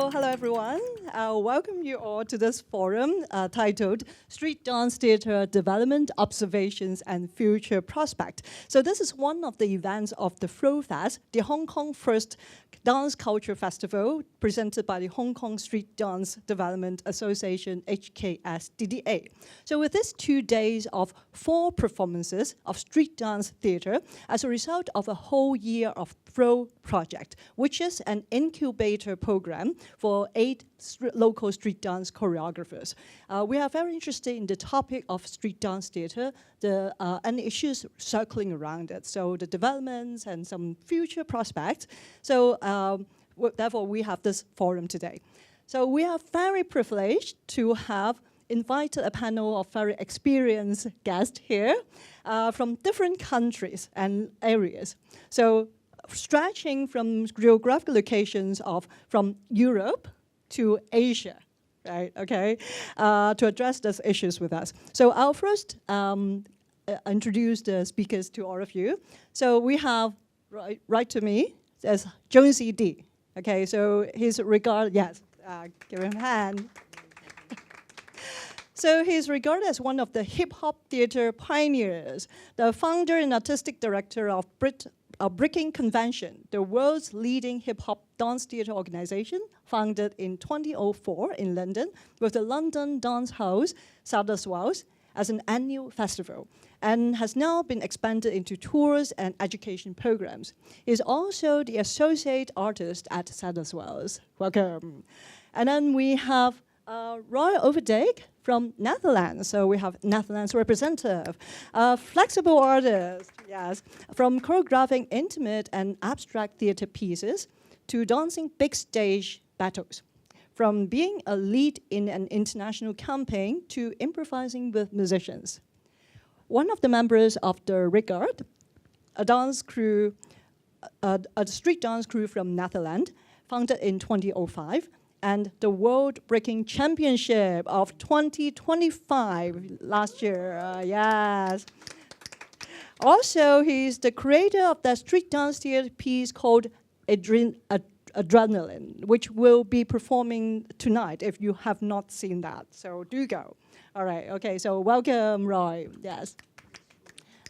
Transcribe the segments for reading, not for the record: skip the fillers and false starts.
So hello everyone. Welcome you all to this forum titled Street Dance Theatre Development, Observations and Future Prospect. So this is one of the events of the Flo Fest, the Hong Kong first dance culture festival presented by the Hong Kong Street Dance Development Association, HKSDDA. So with these 2 days of 4 performances of street dance theatre as a result of a whole year of Flo project, which is an incubator program for 8 local street dance choreographers. We are very interested in the topic of street dance theatre, and issues circling around it. So the developments and some future prospects. So therefore we have this forum today. So we are very privileged to have invited a panel of very experienced guests here from different countries and areas. So stretching from geographical locations from Europe to Asia, right, okay, to address these issues with us. So I'll first introduce the speakers to all of you. So we have, right to me, there's Jonzi D. Okay, so he's regarded, yes, give him a hand. So he's regarded as one of the hip-hop theater pioneers, the founder and artistic director of Breakin Convention, the world's leading hip-hop dance theatre organization, founded in 2004 in London with the London dance house Sadler's Wells as an annual festival, and has now been expanded into tours and education programs. He's also the associate artist at Sadler's Wells. Welcome. And then we have Roy Overdijk from Netherlands. So we have Netherlands representative, flexible artist, yes, from choreographing intimate and abstract theater pieces to dancing big stage battles, from being a lead in an international campaign to improvising with musicians. One of the members of the Ruggeds, a dance crew, a street dance crew from Netherlands, founded in 2005, and the World Breaking Championship of 2025 last year, yes. Also, he's the creator of that street dance theater piece called Adrenaline, which will be performing tonight if you have not seen that, so do go. All right, okay, so welcome, Roy, yes.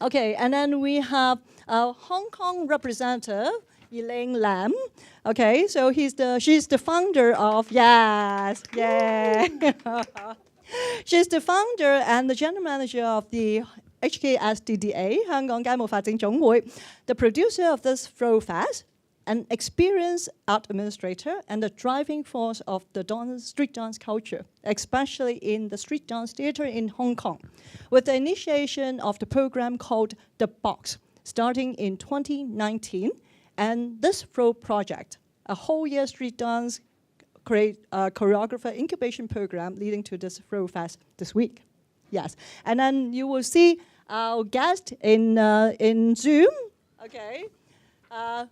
Okay, and then we have a Hong Kong representative, Elaine Lam. Okay, so she's the founder of, yes, yeah. She's the founder and the general manager of the HKSDDA, 香港街舞發展總會, the producer of this Flo Fest, an experienced art administrator and the driving force of the street dance culture, especially in the street dance theater in Hong Kong, with the initiation of the program called The Box, starting in 2019, and this Flo project, a whole year street dance choreographer incubation program leading to this Flo Fest this week. Yes, and then you will see our guest in Zoom. Okay,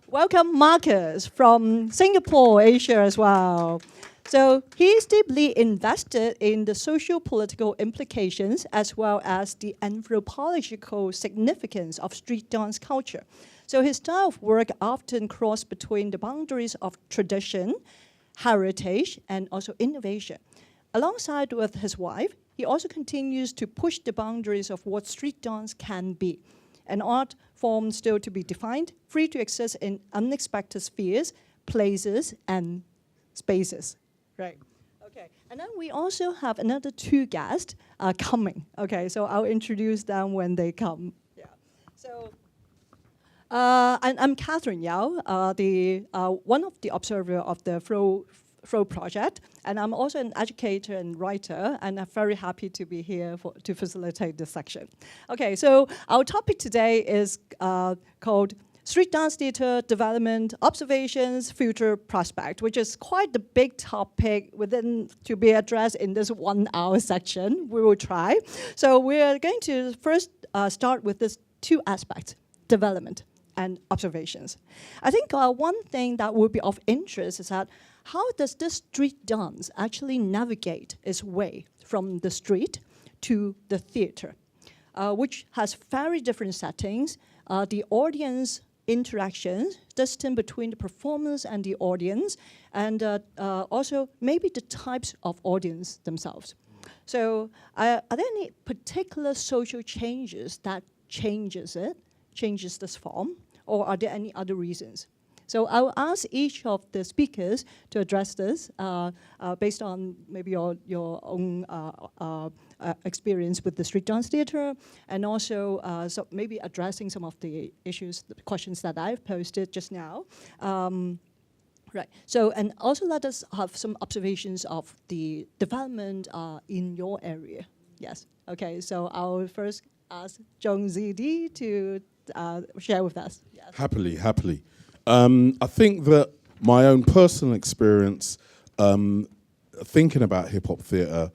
welcome Marcus from Singapore, Asia as well. So he's deeply invested in the socio-political implications as well as the anthropological significance of street dance culture. So his style of work often crosses between the boundaries of tradition, heritage, and also innovation. Alongside with his wife, he also continues to push the boundaries of what street dance can be, an art form still to be defined, free to exist in unexpected spheres, places, and spaces. Right. Okay. And then we also have another 2 guests coming. Okay. So I'll introduce them when they come. Yeah. So. I'm Catherine Yao, one of the observers of the Flo project, and I'm also an educator and writer, and I'm very happy to be here to facilitate this section. Okay, so our topic today is called Street Dance Theatre Development, Observations, Future Prospect, which is quite the big topic to be addressed in this 1-hour section. We will try. So we're going to first start with this 2 aspects, development and observations. I think one thing that would be of interest is that how does this street dance actually navigate its way from the street to the theater, which has very different settings. The audience interactions, distance between the performers and the audience, and also maybe the types of audience themselves. So are there any particular social changes that changes this form, or are there any other reasons? So I'll ask each of the speakers to address this based on maybe your own experience with the street dance theater, and also so maybe addressing some of the issues, the questions that I've posted just now. Right, so, and also let us have some observations of the development in your area. Yes, okay, so I'll first ask Jonzi D to share with us. Yes. Happily. I think that my own personal experience thinking about hip-hop theatre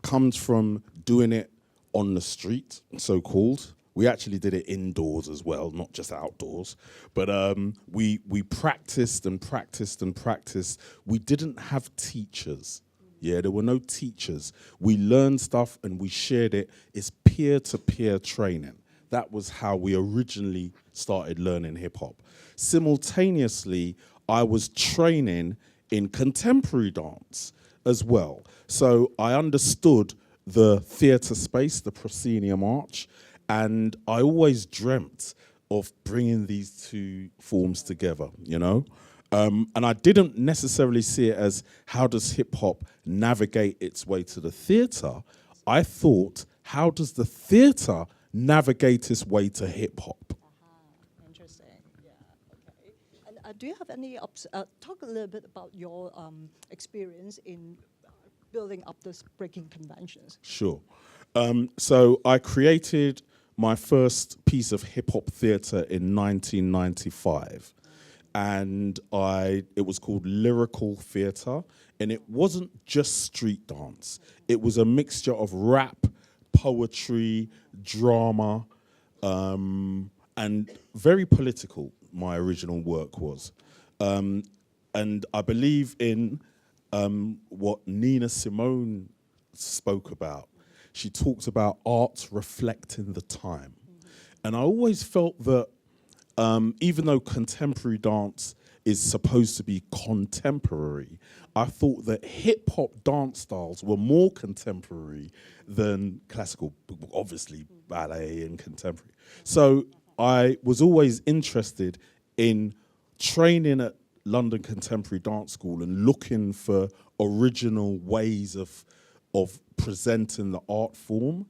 comes from doing it on the street, so-called. We actually did it indoors as well, not just outdoors. But we practiced and practiced and practiced. We didn't have teachers. Yeah, there were no teachers. We learned stuff and we shared it. It's peer-to-peer training. That was how we originally started learning hip-hop. Simultaneously, I was training in contemporary dance as well. So I understood the theatre space, the proscenium arch, and I always dreamt of bringing these two forms together, you know? And I didn't necessarily see it as how does hip-hop navigate its way to the theatre. I thought, how does the theatre navigate its way to hip-hop? Interesting, yeah, okay. And do you have any, talk a little bit about your experience in building up this breaking conventions? Sure. So I created my first piece of hip-hop theatre in 1995. And it was called Lyrical Theatre. And it wasn't just street dance. It was a mixture of rap, poetry, drama, and very political, my original work was. And I believe in what Nina Simone spoke about. She talked about art reflecting the time. And I always felt that even though contemporary dance is supposed to be contemporary, I thought that hip-hop dance styles were more contemporary than classical, obviously ballet and contemporary. So I was always interested in training at London Contemporary Dance School and looking for original ways of presenting the art form.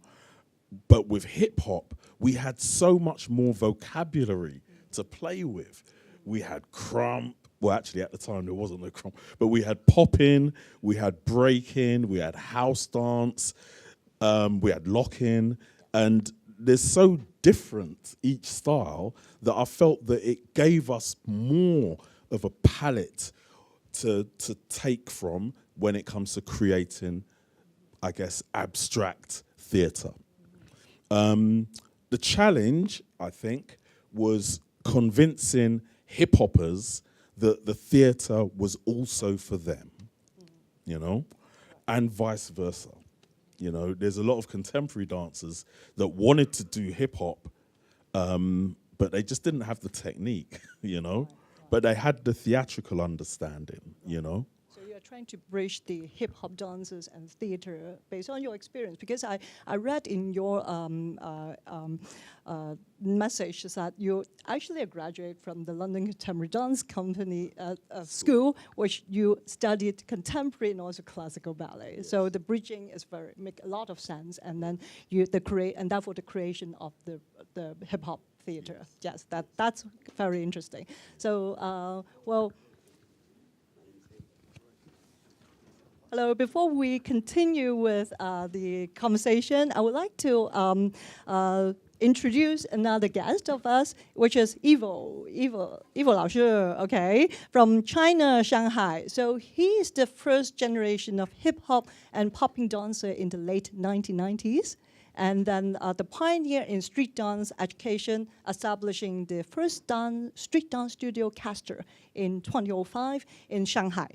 But with hip-hop, we had so much more vocabulary to play with. We had crump. Well, actually, at the time, there wasn't no crump. But we had popping, we had breaking, we had house dance, we had locking. And they're so different, each style, that I felt that it gave us more of a palette to take from when it comes to creating, I guess, abstract theatre. The challenge, I think, was convincing hip-hoppers that the theatre was also for them, you know, and vice versa. You know, there's a lot of contemporary dancers that wanted to do hip-hop, but they just didn't have the technique, you know, but they had the theatrical understanding, you know. So you're trying to bridge the hip-hop dancers and theater based on your experience, because I read in your message that you actually a graduate from the London Contemporary Dance Company school, which you studied contemporary and also classical ballet. Yes. So the bridging is make a lot of sense, and then and therefore the creation of the hip-hop theater. Yes, that's very interesting. So well. Hello, before we continue with the conversation, I would like to introduce another guest of us, which is EVO Lao Shi, okay, from China, Shanghai. So he is the first generation of hip-hop and popping dancer in the late 1990s. And then the pioneer in street dance education, establishing the first street dance studio Castor in 2005 in Shanghai.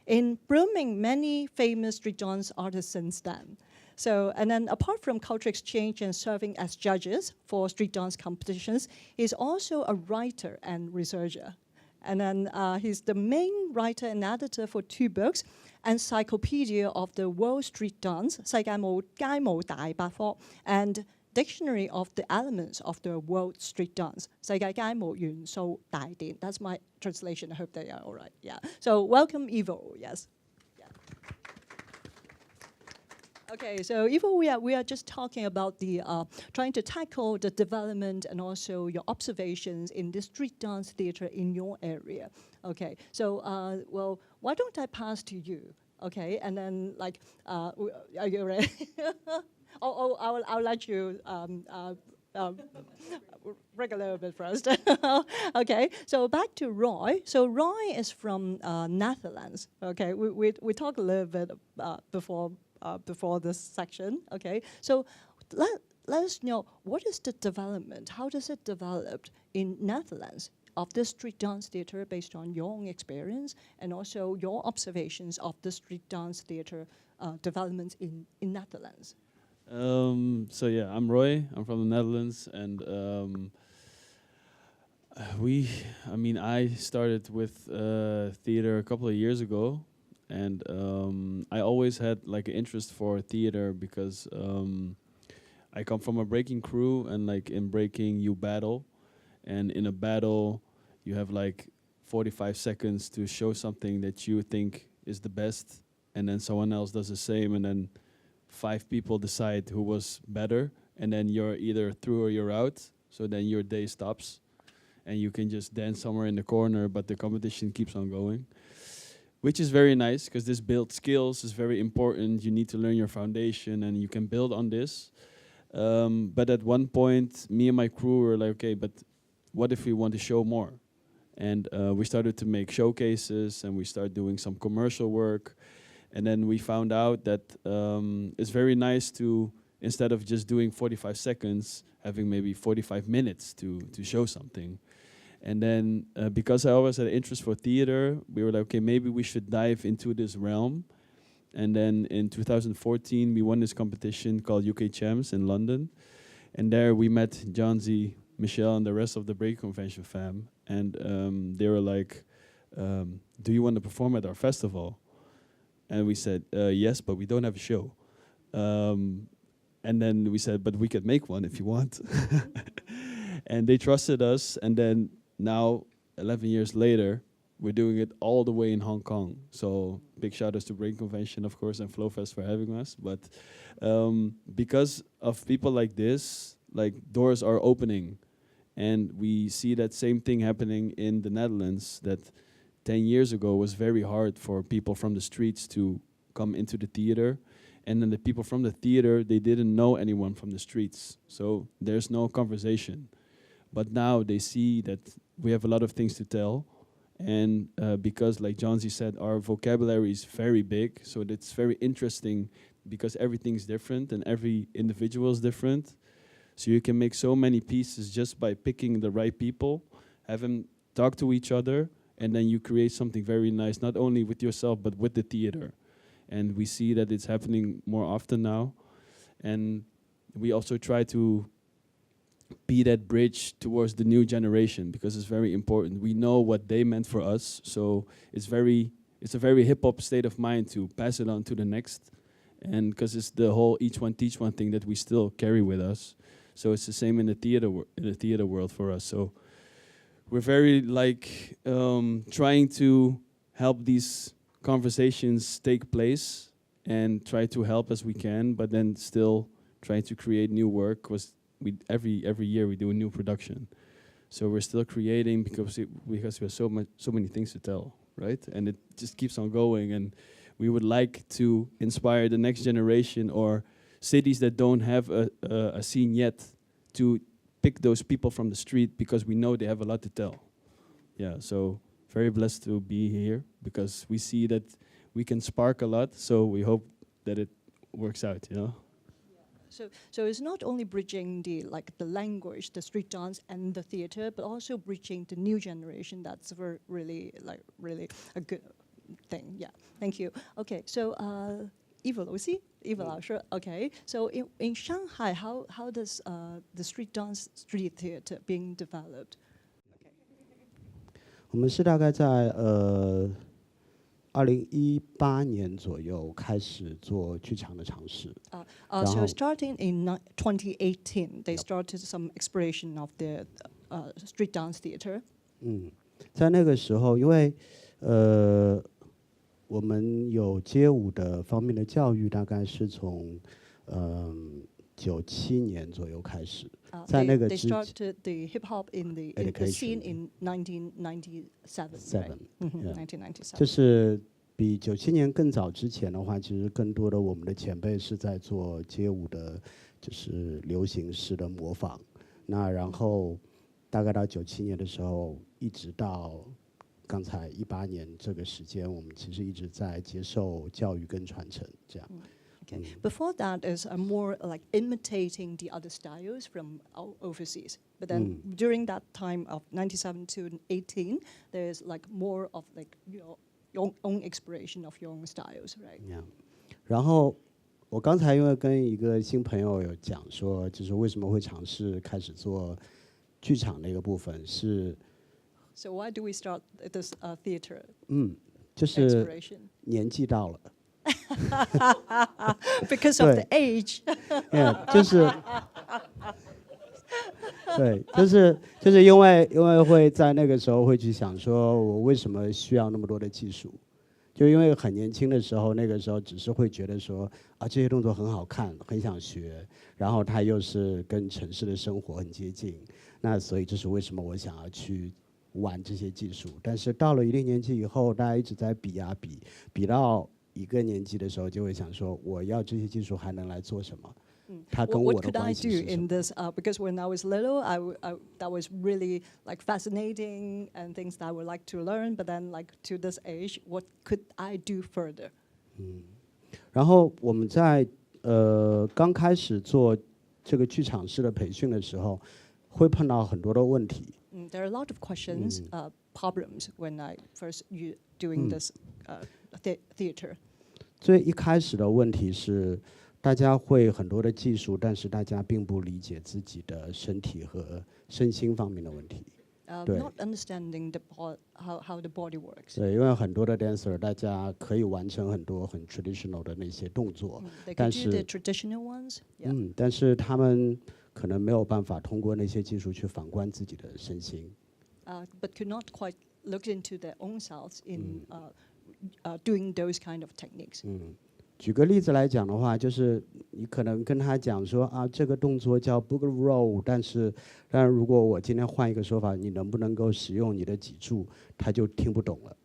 In grooming many famous street dance artists since then. So, and then apart from culture exchange and serving as judges for street dance competitions, he's also a writer and researcher. And then he's the main writer and editor for 2 books, Encyclopedia of the World Street Dance, 世界街舞大百科, and Dictionary of the Elements of the World Street Dance, 世界街舞元素大典. That's my translation. I hope they are all right. Yeah. So welcome, EVO. Yes. Yeah. Okay. So EVO, we are just talking about the trying to tackle the development and also your observations in the street dance theater in your area. Okay. So well, why don't I pass to you? Okay. And then like, are you ready? I'll let you break a little bit first. Okay, so back to Roy. So Roy is from Netherlands. Okay, we talked a little bit before this section. Okay, so let us know what is the development. How does it develop in Netherlands of the street dance theater based on your own experience and also your observations of the street dance theater developments in Netherlands? So yeah, I'm Roy. I'm from the Netherlands, and I started with theater a couple of years ago, and I always had like an interest for theater because I come from a breaking crew, and like in breaking you battle, and in a battle you have like 45 seconds to show something that you think is the best, and then someone else does the same, and then 5 people decide who was better, and then you're either through or you're out. So then your day stops, and you can just dance somewhere in the corner, but the competition keeps on going, which is very nice because this builds skills. Is very important. You need to learn your foundation, and you can build on this. But at one point, me and my crew were like, okay, but what if we want to show more? And we started to make showcases, and we started doing some commercial work. And then we found out that it's very nice to, instead of just doing 45 seconds, having maybe 45 minutes to show something. And then because I always had an interest for theater, we were like, okay, maybe we should dive into this realm. And then in 2014, we won this competition called UK Champs in London. And there we met Jonzi, Michelle, and the rest of the Breakin Convention fam. And they were like, do you want to perform at our festival? And we said, yes, but we don't have a show. And then we said, but we could make one if you want. And they trusted us. And then now, 11 years later, we're doing it all the way in Hong Kong. So big shout outs to Breakin Convention, of course, and Flo Fest for having us. But because of people like this, like doors are opening. And we see that same thing happening in the Netherlands, that 10 years ago was very hard for people from the streets to come into the theater. And then the people from the theater, they didn't know anyone from the streets. So there's no conversation. But now they see that we have a lot of things to tell. And because, like Jonzi said, our vocabulary is very big. So it's very interesting because everything's different and every individual is different. So you can make so many pieces just by picking the right people, have them talk to each other, and then you create something very nice, not only with yourself, but with the theater. And we see that it's happening more often now. And we also try to be that bridge towards the new generation because it's very important. We know what they meant for us, so it's a very hip-hop state of mind to pass it on to the next. And because it's the whole each one teach one thing that we still carry with us. So it's the same in the theater world for us. So we're very like trying to help these conversations take place and try to help as we can, but then still trying to create new work because every year we do a new production. So we're still creating because we have so many things to tell, right? And it just keeps on going. And we would like to inspire the next generation or cities that don't have a scene yet to pick those people from the street because we know they have a lot to tell. Yeah, so very blessed to be here because we see that we can spark a lot. So we hope that it works out, you know? So it's not only bridging the language, the street dance, and the theater, but also bridging the new generation. That's really a good thing. Yeah, thank you. Okay, so EVO 老師，EVO 老師。Okay, so in Shanghai, how does the street dance, street theater being developed? 我们是大概在2018年左右开始做剧场的尝试。So starting in 2018, they started some exploration of the street dance theater. 在那个时候，因为我们有街舞的方面的教育，大概是从97年左右开始。在那个 They started the hip hop in the scene in 1997. Right? 1997. 就是比97年更早之前的话，其实更多的我们的前辈是在做街舞的，就是流行式的模仿。那然后大概到97年的时候，一直到刚才18年这个时间，我们其实一直在接受教育跟传承，这样。Okay. Before that is more like imitating the other styles from overseas. But then during that time of 97 to 18, there's like more of like your own exploration of your own styles, right? Yeah. 然后我刚才因为跟一个新朋友有讲说，就是为什么会尝试开始做剧场的一个部分是。So why do we start this theater? 就是年纪到了。Because of the age. Yeah, 就是对，就是因为会在那个时候会去想说，我为什么需要那么多的技术？就因为很年轻的时候，那个时候只是会觉得说啊，这些动作很好看，很想学，然后它又是跟城市的生活很接近，那所以这是为什么我想要去玩这些技术。但是到了一定年纪以后，大家一直在比啊比到一个年纪的时候，就会想说，我要这些技术还能来做什么？它跟我的关系是什么？ What could I do in this? Because when I was little, that was really like fascinating and things that I would like to learn. But then, like to this age, what could I do further? 然后我们在刚开始做这个剧场式的培训的时候，会碰到很多的问题。There are a lot of questions, problems when I first doing this theater. 最一开始的问题是，大家会很多的技术，但是大家并不理解自己的身体和身心方面的问题。Not understanding how the body works. 对，因为很多的 dancer， 大家可以完成很多很 traditional 的那些动作，但是 the traditional ones. 但是他们可能没有办法通过那些技术去反观自己的身心。But could not quite look into their own selves in doing those kind of techniques. 举个例子来讲的话，就是你可能跟他讲说啊，这个动作叫 boogie roll， 但是如果我今天换一个说法，你能不能够使用你的脊柱，他就听不懂了。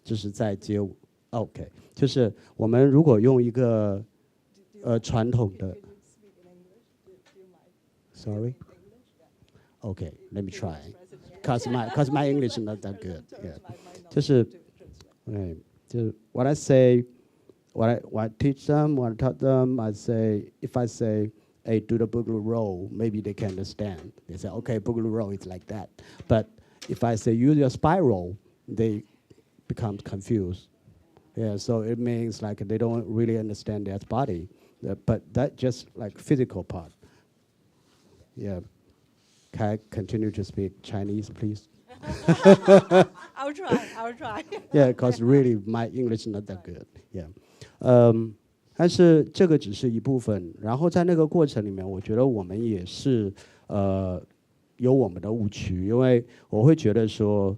这是在街舞 ，OK， 就是我们如果用一个传统的 ，Sorry， OK， let me try，cause my English is not that good，yeah， 就是what I say。What I teach them, what I taught them, if I say, hey, do the boogaloo roll, maybe they can understand. They say, okay, boogaloo roll is like that. But if I say use your spiral, they become confused. Yeah, so it means like they don't really understand their body. But that just like physical part. Yeah. Can I continue to speak Chinese, please? I'll try. Yeah, because really my English is not that good. Yeah. 但是这个只是一部分，然后在那个过程里面，我觉得我们也是有我们的误区，因为我会觉得说，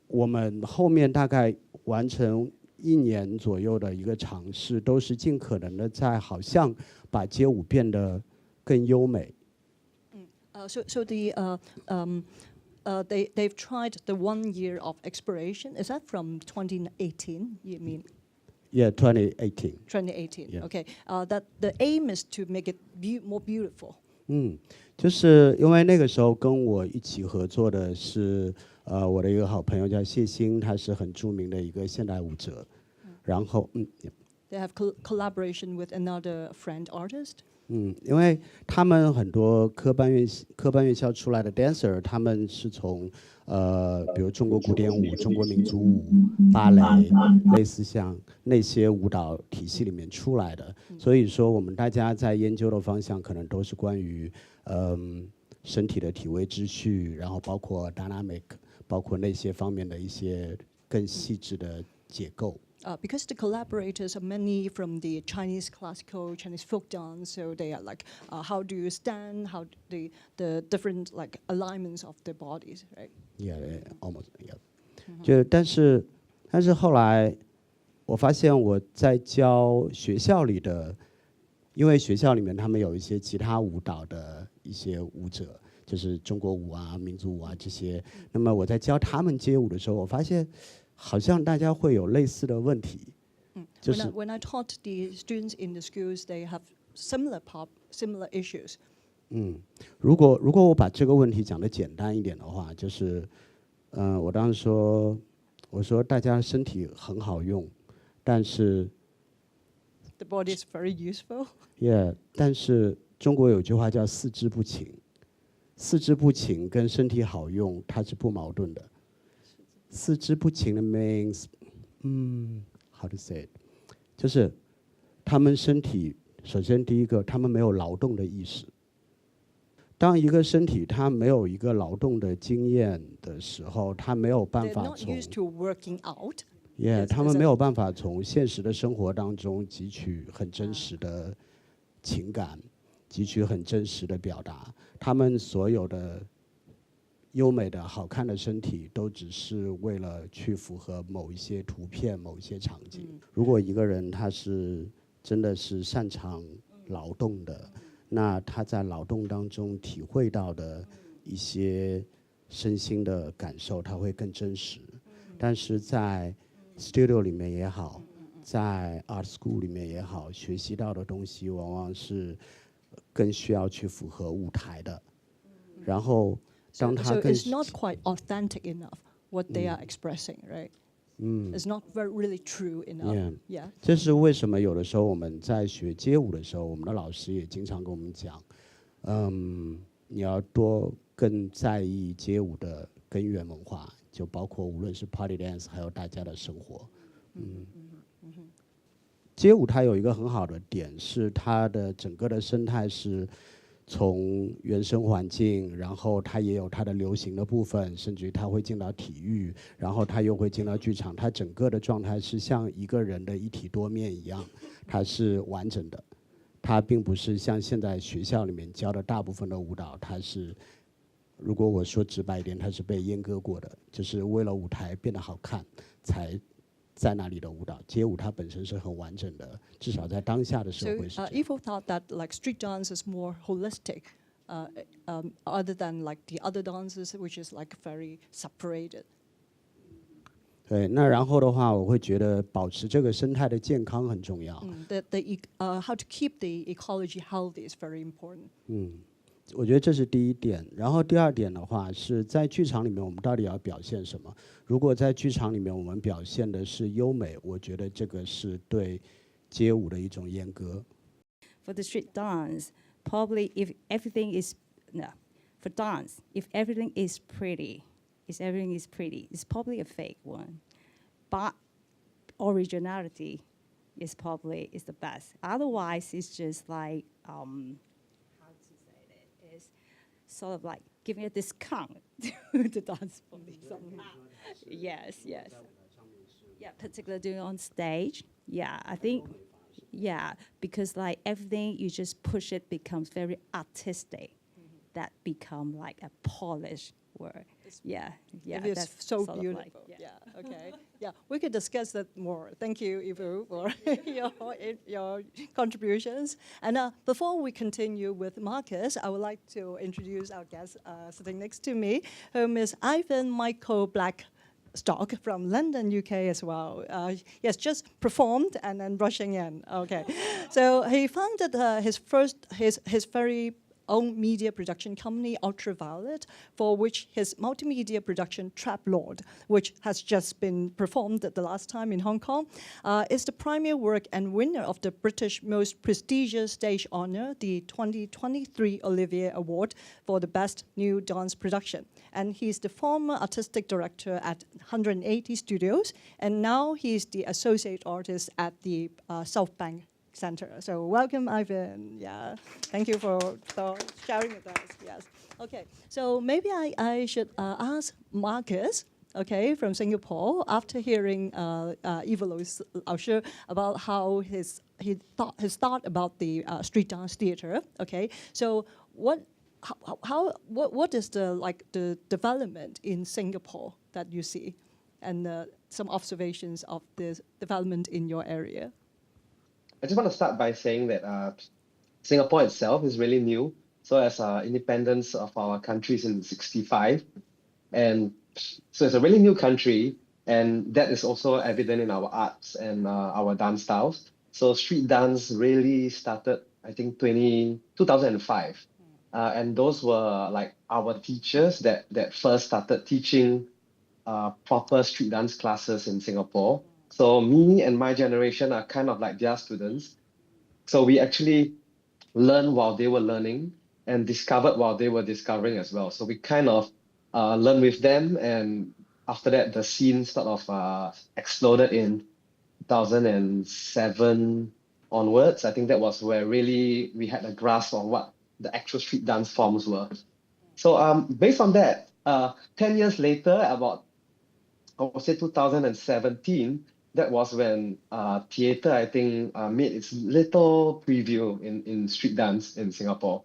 我们后面大概完成1年左右的一个尝试，都是尽可能的在好像把街舞变得更优美。So they've tried the 1 year of exploration. Is that from 2018? You mean? Yeah, 2018. 2018. Yeah. Okay. That the aim is to make it more beautiful. 就是因为那个时候跟我一起合作的是我的一个好朋友叫谢欣，他是很著名的一个现代舞者。然后They have collaboration with another friend artist. 因为他们很多科班院校出来的 dancer， 他们是从比如中国古典舞、中国民族舞、芭蕾，类似像那些舞蹈体系里面出来的。所以说，我们大家在研究的方向可能都是关于身体的体位秩序，然后包括 dynamic， 包括那些方面的一些更细致的结构。Because the collaborators are many from the Chinese classical, Chinese folk dance, so they are like, how do you stand, how the different like alignments of the bodies, right? Yeah, almost. Yeah. 就但是后来我发现我在教学校里的，因为学校里面他们有一些其他舞蹈的一些舞者，就是中国舞啊、民族舞啊这些。那么我在教他们街舞的时候，我发现。好像大家会有类似的问题。When I taught the students in the schools, they have similar issues. 如果我把这个问题讲得简单一点的话，就是我当时说，我说大家身体很好用，但是 the body is very useful. Yeah， 但是中国有句话叫四肢不勤，四肢不勤跟身体好用它是不矛盾的。四肢不勤的 means， how to say it， 就是他们身体，首先第一个，他们没有劳动的意识。当一个身体它没有一个劳动的经验的时候，他没有办法从 used to working out. Yeah， 他们没有办法从现实的生活当中汲取很真实的情感，汲取很真实的表达。他们所有的优美的好看的身体都只是为了去符合某一些图片、某一些场景。如果一个人他是真的是擅长劳动的，那他在劳动当中体会到的一些身心的感受，他会更真实。但是在 studio 里面也好，在 art school 里面也好，学习到的东西往往是更需要去符合舞台的。然后当他 So it's not quite authentic enough what they are expressing, right? It's not really true enough. Yeah. 这是为什么有的时候我们在学街舞的时候，我们的老师也经常跟我们讲，你要多更在意街舞的根源文化，就包括无论是 party dance 还有大家的生活。街舞它有一个很好的点是它的整个的生态是从原生环境，然后它也有它的流行的部分，甚至于它会进到体育，然后它又会进到剧场，它整个的状态是像一个人的一体多面一样，它是完整的。它并不是像现在学校里面教的大部分的舞蹈，它是，如果我说直白一点，它是被阉割过的，就是为了舞台变得好看才在那里的舞蹈。街舞它本身是很完整的，至少在当下的社会是这样。So EVO thought that like street dance is more holistic, other than like the other dances, which is like very separated. 对，那然后的话，我会觉得保持这个生态的健康很重要。How to keep the ecology healthy is very important. 我觉得这是第一点。然后第二点的话，是在剧场里面我们到底要表现什么？如果在剧场里面我们表现的是优美，我觉得这个是对街舞的一种阉割。For the street dance, probably if everything is for dance, if everything is pretty, it's probably a fake one. But originality is probably the best. Otherwise, it's just like how to say it is sort of like giving a discount to the dance body somehow. Yes. Yeah, particularly doing on stage. Yeah, I think. Yeah, because like everything you just push it becomes very artistic. That become like a polished word. Yeah. It's so beautiful. Okay. Yeah, we could discuss that more. Thank you, EVO, for your contributions. And before we continue with Marcus, I would like to introduce our guest sitting next to me, whom is Ivan Michael Blackstock from London, UK as well. Yes, just performed and then rushing in. Okay. So he founded his very own media production company, Ultraviolet, for which his multimedia production, TRAPLORD, which has just been performed the last time in Hong Kong, is the premier work and winner of the British most prestigious stage honor, the 2023 Olivier Award for the Best New Dance Production. And he's the former artistic director at 180 Studios, and now he's the associate artist at the South Bank Center. So welcome, Ivan. Yeah, thank you for sharing with us. Yes. Okay. So maybe I should ask Marcus, okay, from Singapore, after hearing EVO's about how his thought about the street dance theater. Okay. So what is the development in Singapore that you see, and some observations of the development in your area? I just want to start by saying that Singapore itself is really new. So as independence of our country is in 65, and so it's a really new country, and that is also evident in our arts and our dance styles. So street dance really started, I think, 2005. And those were like our teachers that first started teaching proper street dance classes in Singapore. So me and my generation are kind of like their students. So we actually learned while they were learning and discovered while they were discovering as well. So we kind of learned with them, and after that, the scene sort of exploded in 2007 onwards. I think that was where really we had a grasp on what the actual street dance forms were. So based on that, 10 years later, about, I would say 2017, that was when theater, I think, made its little preview in street dance in Singapore.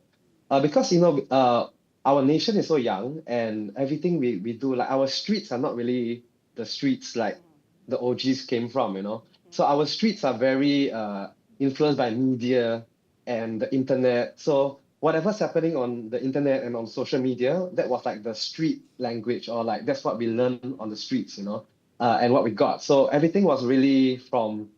Because, you know, our nation is so young, and everything we do, like our streets are not really the streets like the OGs came from, you know. So our streets are very influenced by media and the internet. So whatever's happening on the internet and on social media, that was like the street language, or like that's what we learned on the streets, you know. And what we got. So everything was really from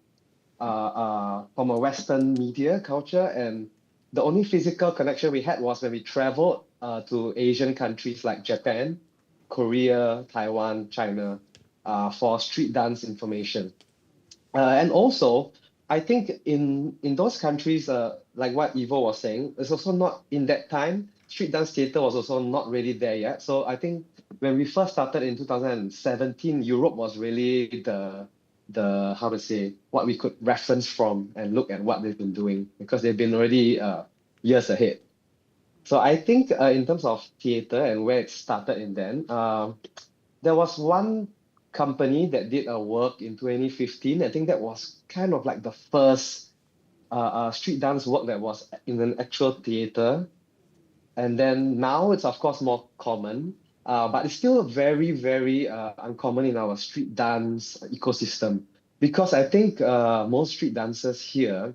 a Western media culture, and the only physical connection we had was when we traveled to Asian countries like Japan, Korea, Taiwan, China, for street dance information. And also, I think in those countries, like what EVO was saying, it's also not in that time, street dance theater was also not really there yet. So I think when we first started in 2017, Europe was really the how to say, what we could reference from and look at what they've been doing, because they've been already years ahead. So I think in terms of theater and where it started in then, there was one company that did a work in 2015. I think that was kind of like the first street dance work that was in an actual theater. And then now it's of course more common, but it's still very, very uncommon in our street dance ecosystem, because I think most street dancers here,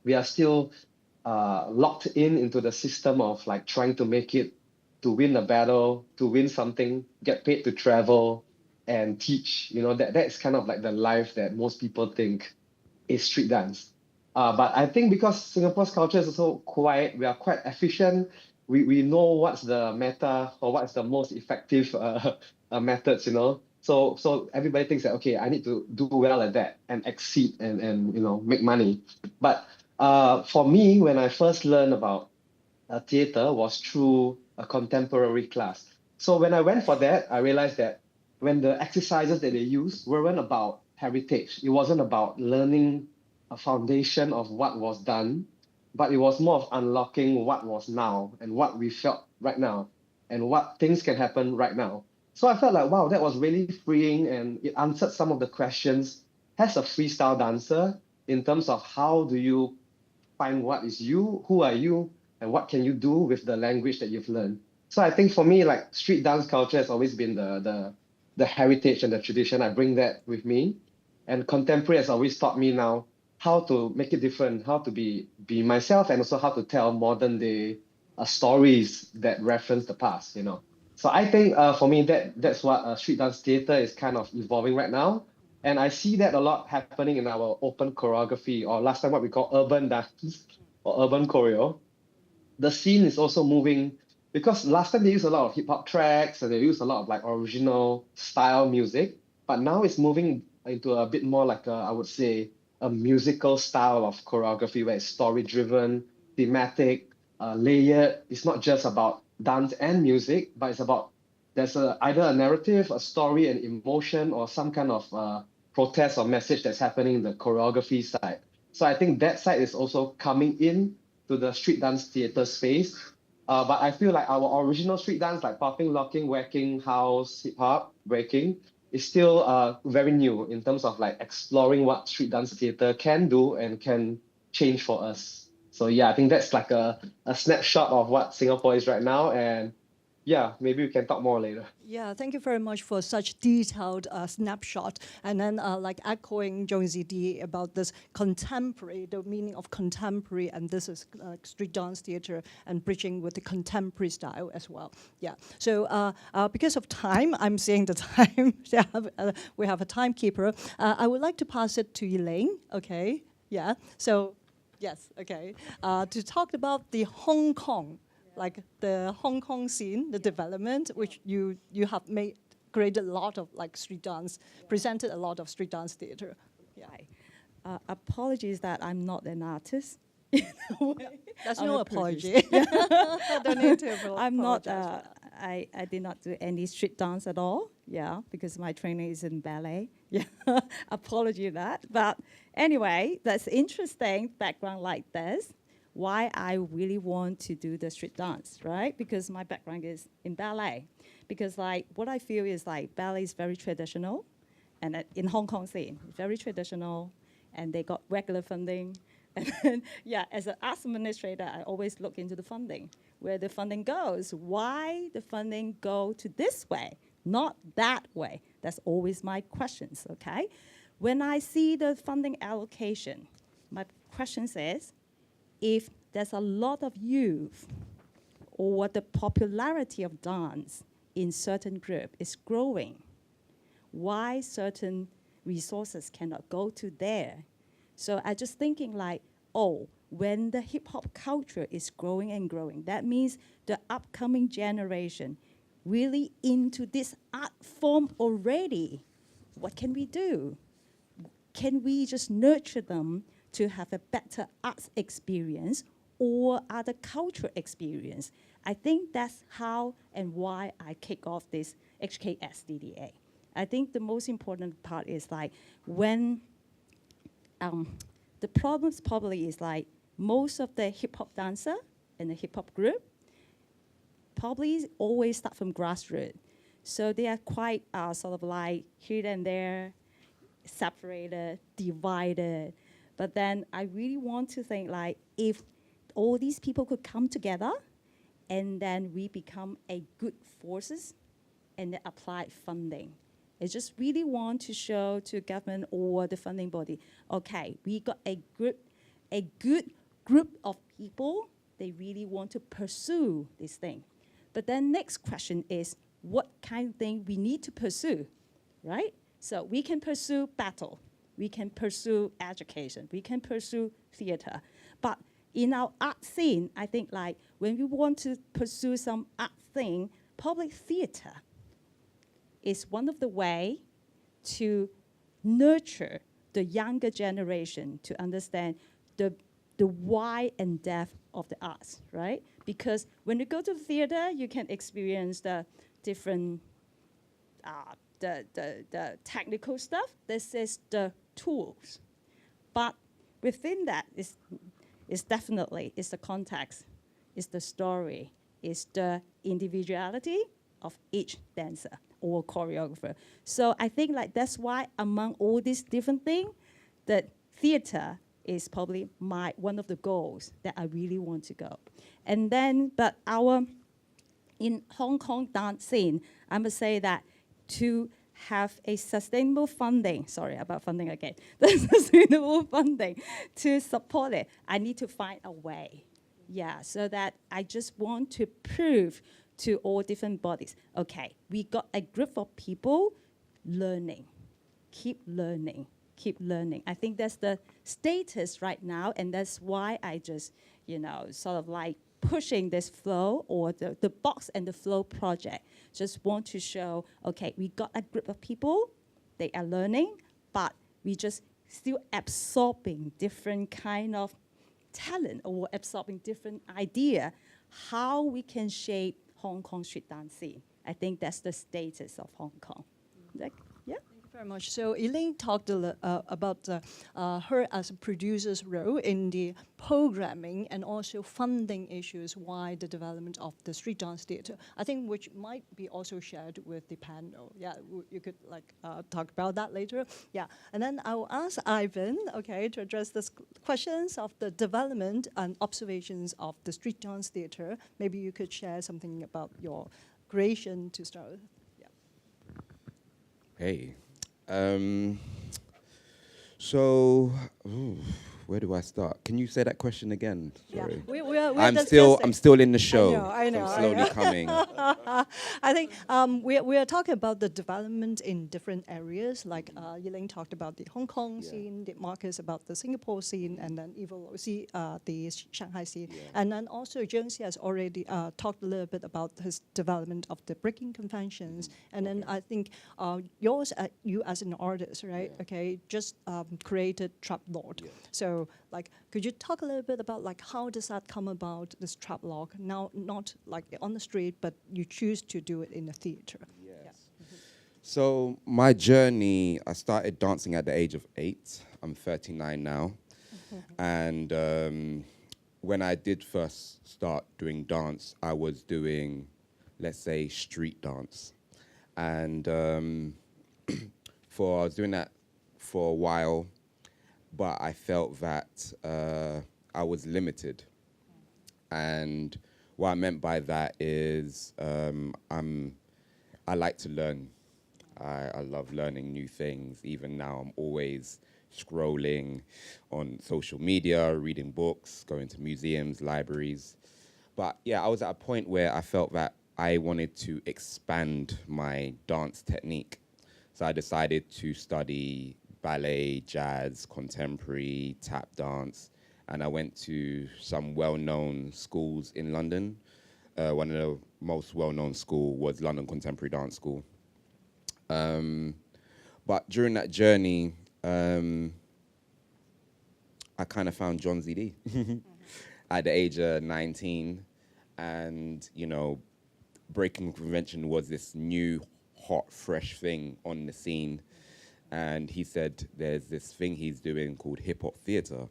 we are still locked into the system of like trying to make it, to win a battle, to win something, get paid to travel and teach. You know, that's kind of like the life that most people think is street dance. But I think because Singapore's culture is also quiet, we are quite efficient. We know what's the meta or what's the most effective methods, you know. So everybody thinks that, okay, I need to do well at that and exceed and you know, make money. But for me, when I first learned about theater was through a contemporary class. So when I went for that, I realized that when the exercises that they used weren't about heritage, it wasn't about learning a foundation of what was done, but it was more of unlocking what was now and what we felt right now and what things can happen right now. So I felt like, wow, that was really freeing, and it answered some of the questions as a freestyle dancer in terms of how do you find what is you, who are you, and what can you do with the language that you've learned. So I think for me, like street dance culture has always been the heritage and the tradition. I bring that with me. And contemporary has always taught me now how to make it different, how to be myself, and also how to tell modern day stories that reference the past, you know. So I think for me, that's what street dance theater is kind of evolving right now. And I see that a lot happening in our open choreography, or last time what we call urban dance or urban choreo. the scene is also moving, because last time they used a lot of hip hop tracks and they used a lot of like original style music, but now it's moving into a bit more like I would say a musical style of choreography where it's story driven, thematic, layered. It's not just about dance and music, but it's about there's either a narrative, a story, an emotion, or some kind of protest or message that's happening in the choreography side. So I think that side is also coming in to the street dance theater space. But I feel like our original street dance, like popping, locking, whacking, house, hip hop, breaking, is still very new in terms of like exploring what street dance theater can do and can change for us. So yeah, I think that's like a snapshot of what Singapore is right now. And yeah, maybe we can talk more later. Yeah, thank you very much for such detailed snapshot. And then like echoing Jonzi D about this contemporary, the meaning of contemporary, and this is street dance theater and bridging with the contemporary style as well. Yeah, so because of time, I'm seeing the time, we have a timekeeper. I would like to pass it to Elaine, okay? Yeah, so yes, okay. To talk about the Hong Kong, like the Hong Kong scene, the development, which you have created a lot of like street dance, presented a lot of street dance theater. Yeah. Apologies that I'm not an artist. That's no apology. Don't need to apologize. I'm not. I did not do any street dance at all. Yeah, because my training is in ballet. Yeah, apology that. But anyway, that's interesting background like this. Why I really want to do the street dance, right? Because my background is in ballet. Because like what I feel is like ballet is very traditional, and in Hong Kong scene, very traditional, and they got regular funding. And then, yeah, as an arts administrator, I always look into the funding, where the funding goes. Why the funding go to this way, not that way? That's always my questions, okay? When I see the funding allocation, my question is, if there's a lot of youth or the popularity of dance in certain group is growing, why certain resources cannot go to there? So I just thinking like, oh, when the hip hop culture is growing and growing, that means the upcoming generation really into this art form already. What can we do? Can we just nurture them to have a better arts experience or other cultural experience? I think that's how and why I kick off this HKSDDA. I think the most important part is like when the problems probably is like most of the hip hop dancer in the hip hop group probably always start from grassroots. So they are quite sort of like here and there, separated, divided. But then I really want to think like if all these people could come together and then we become a good forces and then apply funding. I just really want to show to government or the funding body, okay, we got a good group of people, they really want to pursue this thing. But then next question is, what kind of thing we need to pursue, right? So we can pursue battle. We can pursue education. We can pursue theater. But in our art scene, I think like when we want to pursue some art thing, public theater is one of the way to nurture the younger generation to understand the why and depth of the arts, right? Because when you go to theater, you can experience the different the technical stuff. This is the tools. But within that is definitely is the context, is the story, is the individuality of each dancer or choreographer. So I think like that's why among all these different things, that theater is probably one of the goals that I really want to go. And then, but in Hong Kong dance scene, I must say that to have a sustainable funding, sorry about funding again, the sustainable funding to support it, I need to find a way. Yeah, so that I just want to prove to all different bodies, okay, we got a group of people learning, keep learning, keep learning. I think that's the status right now, and that's why I just, sort of like pushing this flow or the box and the flow project. Just want to show, okay, we got a group of people, they are learning, but we just still absorbing different kind of talent or absorbing different idea, how we can shape Hong Kong street dance scene. I think that's the status of Hong Kong. Yeah. Thank you very much. So Elaine talked about her as a producer's role in the programming and also funding issues why the development of the street dance theater. I think which might be also shared with the panel. Yeah, you could talk about that later. Yeah, and then I will ask Ivan, okay, to address the questions of the development and observations of the street dance theater. Maybe you could share something about your creation to start with. Hey. So, where do I start? Can you say that question again? Sorry. Yeah, we're I'm still in the show. I know. So I'm slowly coming. I think we are talking about the development in different areas. Like Elaine talked about the Hong Kong scene, the Marcus about the Singapore scene, and then EVO the Shanghai scene. Yeah. And then also Jonzi has already talked a little bit about his development of the breaking conventions. And then I think yours, you as an artist, right? Yeah. Okay, just created TRAPLORD. Yeah. So could you talk a little bit about how does that come about, this TRAPLORD? Now, not on the street, but you choose to do it in a theater. Yes. Yeah. Mm-hmm. So my journey, I started dancing at the age of 8. I'm 39 now. And when I did first start doing dance, I was doing, let's say, street dance. And I was doing that for a while, but I felt that I was limited. And what I meant by that is I like to learn. I love learning new things. Even now, I'm always scrolling on social media, reading books, going to museums, libraries. But yeah, I was at a point where I felt that I wanted to expand my dance technique. So I decided to study ballet, jazz, contemporary, tap dance, and I went to some well-known schools in London. One of the most well-known school was London Contemporary Dance School. But during that journey, I kind of found Jonzi D at the age of 19, and Breaking Convention was this new, hot, fresh thing on the scene. And he said there's this thing he's doing called hip-hop theater.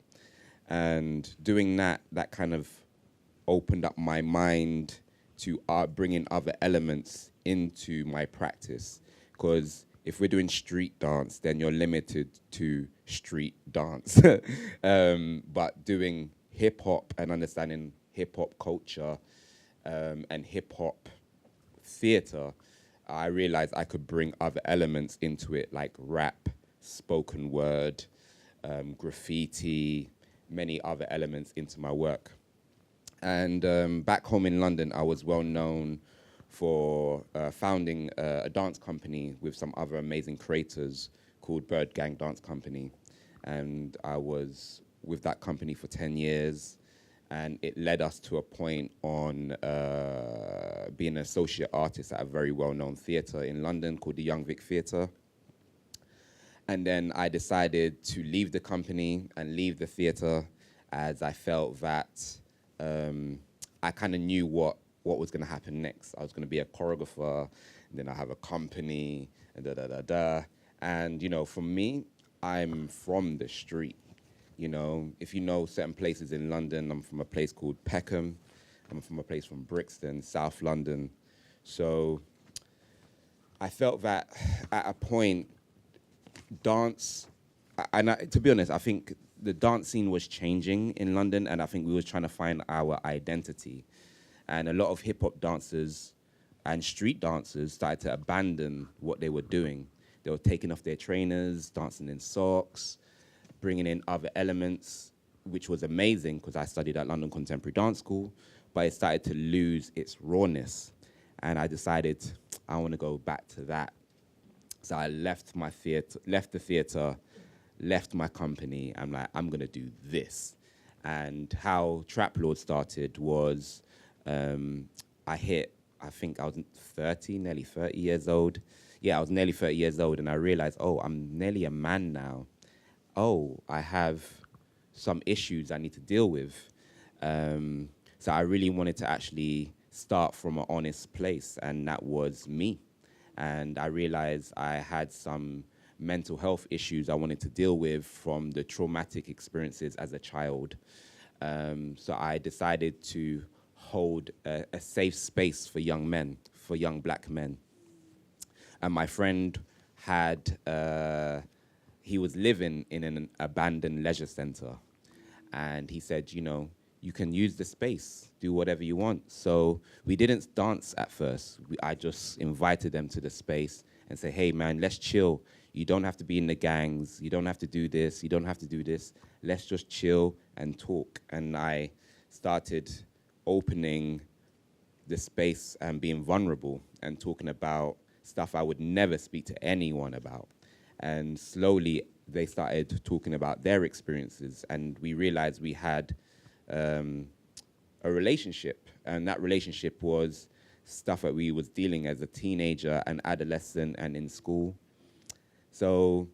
And doing that kind of opened up my mind to bringing other elements into my practice. Because if we're doing street dance, then you're limited to street dance. But doing hip-hop and understanding hip-hop culture and hip-hop theater, I realized I could bring other elements into it, like rap, spoken word, graffiti, many other elements into my work. And back home in London, I was well known for founding a dance company with some other amazing creators called Bird Gang Dance Company. And I was with that company for 10 years. And it led us to a point on being an associate artist at a very well-known theatre in London called the Young Vic Theatre. And then I decided to leave the company and leave the theatre, as I felt that I kind of knew what was going to happen next. I was going to be a choreographer, and then I have a company, and And for me, I'm from the street. If you know certain places in London, I'm from a place called Peckham. I'm from a place from Brixton, South London. So I felt that at a point, dance, to be honest, I think the dance scene was changing in London, and I think we were trying to find our identity. And a lot of hip-hop dancers and street dancers started to abandon what they were doing. They were taking off their trainers, dancing in socks, bringing in other elements, which was amazing because I studied at London Contemporary Dance School, but it started to lose its rawness. And I decided I want to go back to that. So I left the theater, left my company. I'm like, I'm going to do this. And how TRAPLORD started was I think I was 30, nearly 30 years old. Yeah, I was nearly 30 years old, and I realized, oh, I'm nearly a man now. Oh, I have some issues I need to deal with. So I really wanted to actually start from an honest place, and that was me. And I realized I had some mental health issues I wanted to deal with from the traumatic experiences as a child. So I decided to hold a safe space for young men, for young black men. And my friend he was living in an abandoned leisure center. And he said, you know, you can use the space, do whatever you want. So we didn't dance at first. I just invited them to the space and say, hey man, let's chill. You don't have to be in the gangs. You don't have to do this. You don't have to do this. Let's just chill and talk. And I started opening the space and being vulnerable and talking about stuff I would never speak to anyone about. And slowly they started talking about their experiences, and we realized we had a relationship, and that relationship was stuff that we was dealing as a teenager and adolescent and in school. So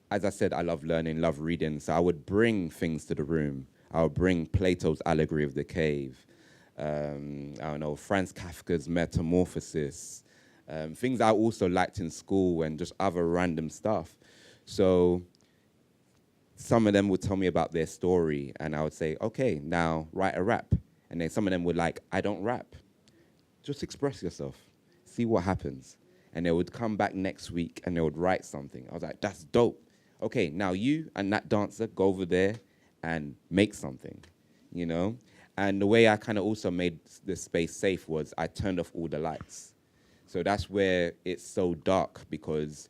as I said, I love learning, love reading, so I would bring things to the room. I would bring Plato's Allegory of the Cave, I don't know, Franz Kafka's Metamorphosis, things I also liked in school, and just other random stuff. So some of them would tell me about their story, and I would say, okay, now write a rap. And then some of them would like, I don't rap. Just express yourself, see what happens. And they would come back next week and they would write something. I was like, that's dope. Okay, now you and that dancer go over there and make something, you know? And the way I kind of also made the space safe was I turned off all the lights. So that's where it's so dark, because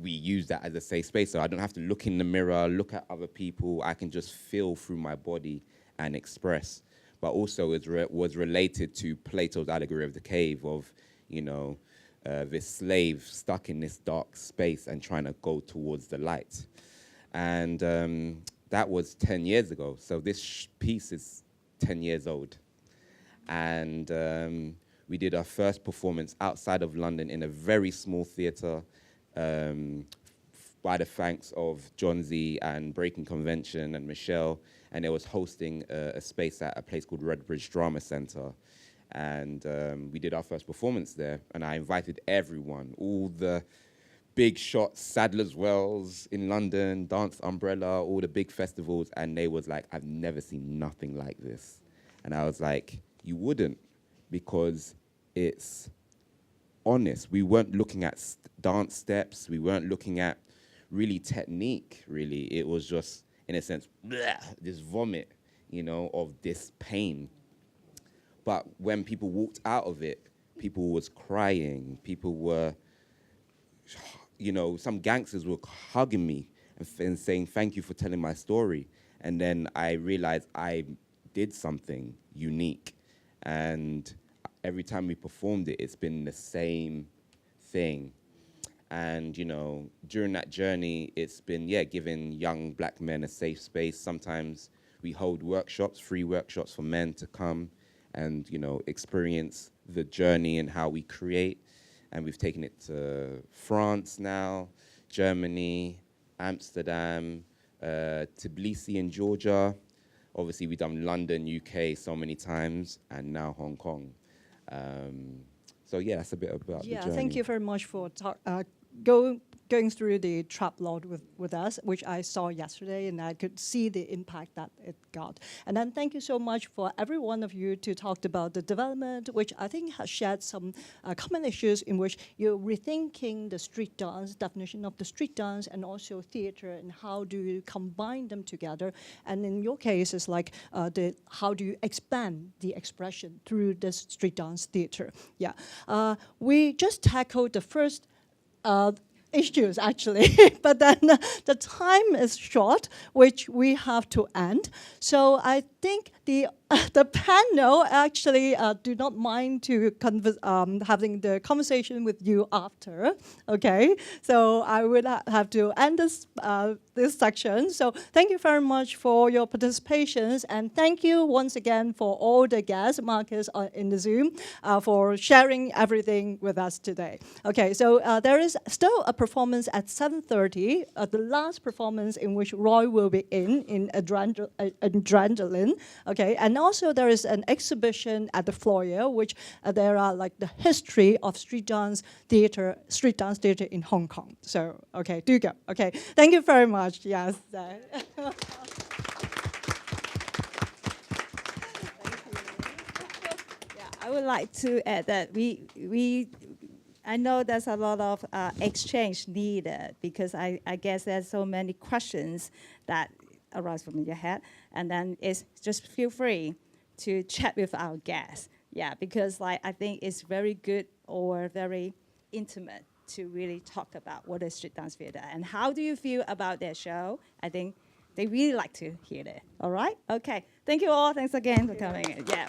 we use that as a safe space. So I don't have to look in the mirror, look at other people. I can just feel through my body and express. But also it was related to Plato's Allegory of the Cave of, you know, this slave stuck in this dark space and trying to go towards the light. And that was 10 years ago. So this piece is 10 years old. And we did our first performance outside of London in a very small theatre, by the thanks of Jonzi and Breakin Convention and Michelle, and it was hosting a space at a place called Redbridge Drama Centre. And we did our first performance there, and I invited everyone, all the big shots, Sadler's Wells in London, Dance Umbrella, all the big festivals, and they was like, I've never seen nothing like this. And I was like, you wouldn't, because it's honest. We weren't looking at dance steps. We weren't looking at really technique, really. It was just, in a sense, bleh, this vomit, you know, of this pain. But when people walked out of it, people was crying. People were, you know, some gangsters were hugging me and saying, thank you for telling my story. And then I realized I did something unique. And every time we performed it, it's been the same thing. And, you know, during that journey, it's been, giving young black men a safe space. Sometimes we hold workshops, free workshops for men to come and, you know, experience the journey and how we create. And we've taken it to France now, Germany, Amsterdam, Tbilisi in Georgia. Obviously, we've done London, UK so many times, and now Hong Kong. So yeah, that's a bit about the journey. Thank you very much for going through the TRAPLORD with us, which I saw yesterday, and I could see the impact that it got. And then thank you so much for every one of you to talk about the development, which I think has shared some common issues in which you're rethinking the street dance, definition of the street dance, and also theater, and how do you combine them together. And in your case, it's like how do you expand the expression through this street dance theater. We just tackled the first issues, actually, but then the time is short, which we have to end. So I think think the panel actually do not mind to having the conversation with you after. Okay, so I would have to end this section. So thank you very much for your participations, and thank you once again for all the guests, Marcus in the Zoom, for sharing everything with us today. Okay, so there is still a performance at 7:30, the last performance in which Roy will be in Adrenaline. Okay, and also there is an exhibition at the foyer, which there are like the history of street dance theater in Hong Kong. So, okay, do go. Okay, thank you very much. Yes. I would like to add that I know there's a lot of exchange needed, because I guess there's so many questions that arise from your head, and then it's just feel free to chat with our guests. Yeah, because like I think it's very good or very intimate to really talk about what is street dance theater and how do you feel about their show. I think they really like to hear that. All right? Okay. Thank you all. Thanks again for coming. Yeah.